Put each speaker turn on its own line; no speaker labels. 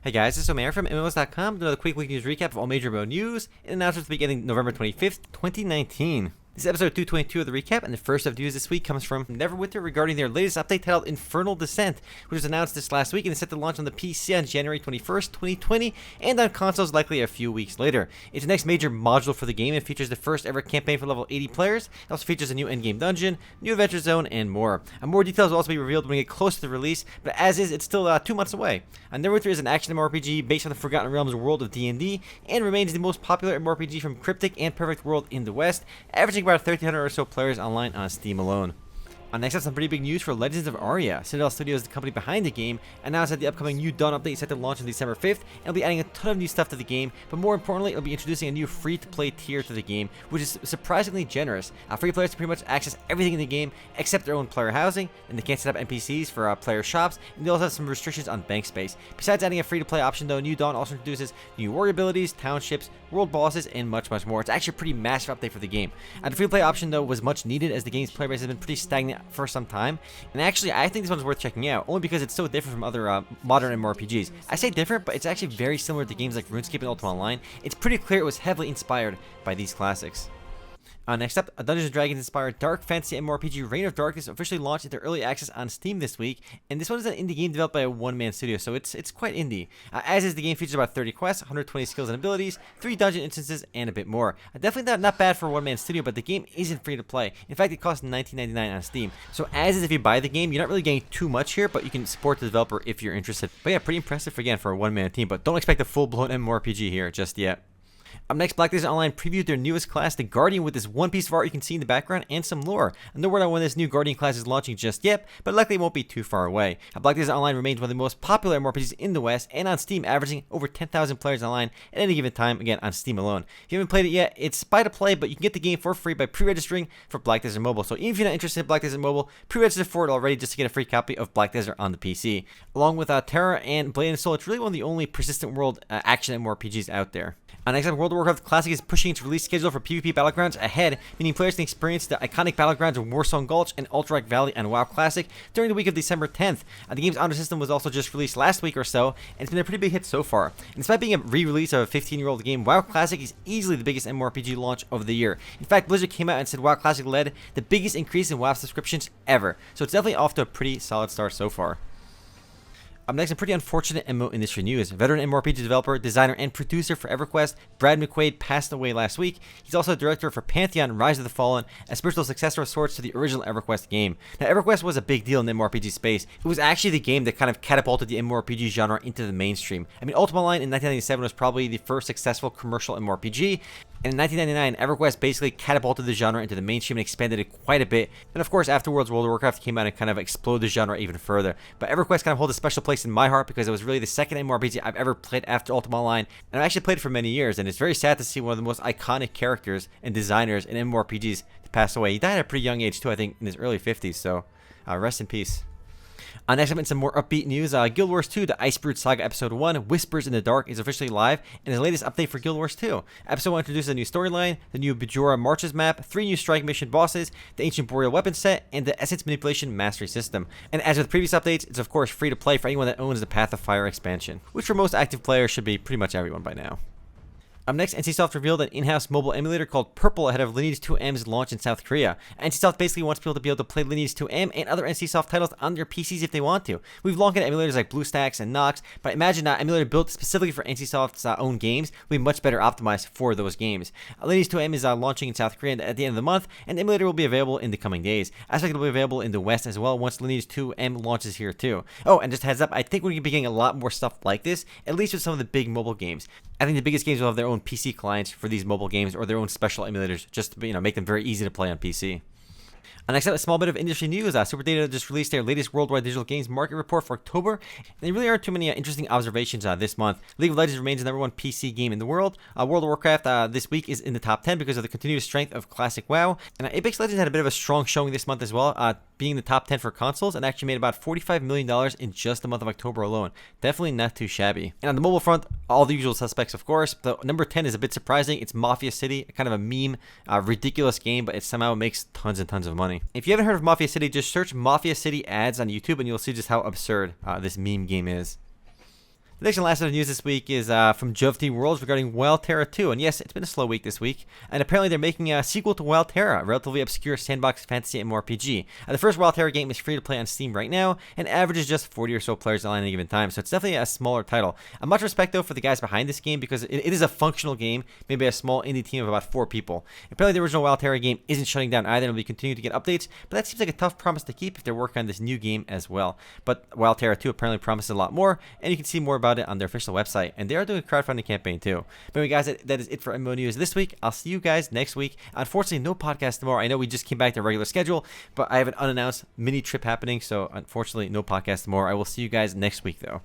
Hey guys, this is Omer from MMOs.com. Another quick week news recap of all major MMO news and announcements beginning November 25th, 2019. This is episode 222 of the recap, and the first of news this week comes from Neverwinter regarding their latest update titled Infernal Descent, which was announced this last week and is set to launch on the PC on January 21st, 2020, and on consoles likely a few weeks later. It's the next major module for the game and features the first ever campaign for level 80 players. It also features a new endgame dungeon, new adventure zone, and more. More details will also be revealed when we get close to the release, but as is, it's still 2 months away. Neverwinter is an action MMORPG based on the Forgotten Realms world of D&D, and remains the most popular MMORPG from Cryptic and Perfect World in the West, averaging about 1,300 or so players online on Steam alone. Next up, some pretty big news for Legends of Aria. Citadel Studios, the company behind the game, announced that the upcoming new Dawn update is set to launch on December 5th, and it'll be adding a ton of new stuff to the game, but more importantly, it'll be introducing a new free-to-play tier to the game, which is surprisingly generous. Free players can pretty much access everything in the game except their own player housing, and they can't set up NPCs for player shops, and they also have some restrictions on bank space. Besides adding a free-to-play option though, New Dawn also introduces new warrior abilities, townships, world bosses, and much more. It's actually a pretty massive update for the game. The free-to-play option though was much needed as the game's player base has been pretty stagnant for some time. And actually, I think this one's worth checking out, only because it's so different from other modern MMORPGs. I say different, but it's actually very similar to games like RuneScape and Ultima Online. It's pretty clear it was heavily inspired by these classics. Next up, a Dungeons & Dragons inspired dark fantasy MMORPG Reign of Darkness officially launched into early access on Steam this week, and this one is an indie game developed by a one-man studio, so it's quite indie. As is, the game features about 30 quests, 120 skills and abilities, 3 dungeon instances, and a bit more. Definitely not bad for a one-man studio, but the game isn't free to play. In fact, it costs $19.99 on Steam. So as is, if you buy the game, you're not really getting too much here, but you can support the developer if you're interested. But yeah, pretty impressive again for a one-man team, but don't expect a full-blown MMORPG here just yet. Up next, Black Desert Online previewed their newest class, the Guardian, with this one piece of art you can see in the background and some lore. No word on when this new Guardian class is launching just yet, but likely it won't be too far away. Black Desert Online remains one of the most popular MMORPGs in the West and on Steam, averaging over 10,000 players online at any given time, again on Steam alone. If you haven't played it yet, it's buy to play, but you can get the game for free by pre-registering for Black Desert Mobile. So even if you're not interested in Black Desert Mobile, pre-register for it already just to get a free copy of Black Desert on the PC. Along with Terra and Blade and Soul, it's really one of the only persistent world action MMORPGs out there. Next up, World of Warcraft Classic is pushing its release schedule for PvP Battlegrounds ahead, meaning players can experience the iconic Battlegrounds of Warsong Gulch and Alterac Valley on WoW Classic during the week of December 10th. The game's honor system was also just released last week or so, and it's been a pretty big hit so far. And despite being a re-release of a 15-year-old game, WoW Classic is easily the biggest MMORPG launch of the year. In fact, Blizzard came out and said WoW Classic led the biggest increase in WoW subscriptions ever, so it's definitely off to a pretty solid start so far. Up next, some pretty unfortunate MMO industry news. Veteran MMORPG developer, designer, and producer for EverQuest, Brad McQuaid, passed away last week. He's also a director for Pantheon, Rise of the Fallen, a spiritual successor of sorts to the original EverQuest game. Now, EverQuest was a big deal in the MMORPG space. It was actually the game that kind of catapulted the MMORPG genre into the mainstream. I mean, Ultima Online in 1997 was probably the first successful commercial MMORPG, and in 1999, EverQuest basically catapulted the genre into the mainstream and expanded it quite a bit. And of course, afterwards, World of Warcraft came out and kind of exploded the genre even further. But EverQuest kind of holds a special place in my heart because it was really the second MMORPG I've ever played after Ultima Online, and I've actually played it for many years, and it's very sad to see one of the most iconic characters and designers in MMORPGs pass away. He died at a pretty young age too, I think in his early 50s, so rest in peace. Next up, in some more upbeat news, Guild Wars 2, the Icebrood Saga Episode 1, Whispers in the Dark, is officially live, and is the latest update for Guild Wars 2. Episode 1 introduces a new storyline, the new Bajora Marches map, 3 new strike mission bosses, the Ancient Boreal weapon set, and the Essence Manipulation Mastery system. And as with previous updates, it's of course free to play for anyone that owns the Path of Fire expansion, which for most active players should be pretty much everyone by now. Up next, NCSoft revealed an in-house mobile emulator called Purple ahead of Lineage 2M's launch in South Korea. NCSoft basically wants people to be able to play Lineage 2M and other NCSoft titles on their PCs if they want to. We've long had emulators like BlueStacks and Nox, but imagine an emulator built specifically for NCSoft's own games will be much better optimized for those games. Lineage 2M is launching in South Korea at the end of the month, and the emulator will be available in the coming days. I expect it will be available in the West as well once Lineage 2M launches here too. Oh, and just heads up, I think we're going to be getting a lot more stuff like this, at least with some of the big mobile games. I think the biggest games will have their own PC clients for these mobile games or their own special emulators just to make them very easy to play on PC. Next up, a small bit of industry news. Superdata just released their latest worldwide digital games market report for October. And there really aren't too many interesting observations this month. League of Legends remains the #1 PC game in the world. World of Warcraft this week is in the top 10 because of the continuous strength of classic WoW. And Apex Legends had a bit of a strong showing this month as well, being in the top 10 for consoles and actually made about $45 million in just the month of October alone. Definitely not too shabby. And on the mobile front, all the usual suspects, of course. The number 10 is a bit surprising. It's Mafia City, kind of a meme, ridiculous game, but it somehow makes tons and tons of money. If you haven't heard of Mafia City, just search Mafia City ads on YouTube and you'll see just how absurd this meme game is. The next and last bit of news this week is from Jovty Worlds regarding Wild Terra 2. And yes, it's been a slow week this week. And apparently they're making a sequel to Wild Terra, a relatively obscure sandbox fantasy MMORPG. The first Wild Terra game is free to play on Steam right now, and averages just 40 or so players online at any given time. So it's definitely a smaller title. Much respect, though, for the guys behind this game, because it is a functional game, maybe a small indie team of about 4 people. Apparently the original Wild Terra game isn't shutting down either, and will be continuing to get updates, but that seems like a tough promise to keep if they're working on this new game as well. But Wild Terra 2 apparently promises a lot more, and you can see more about it on their official website. And they are doing a crowdfunding campaign too. But anyway, guys, that is it for MMO news this week. I'll see you guys next week. Unfortunately, no podcast tomorrow. I know we just came back to regular schedule, but I have an unannounced mini trip happening, so unfortunately, no podcast tomorrow. I will see you guys next week, though.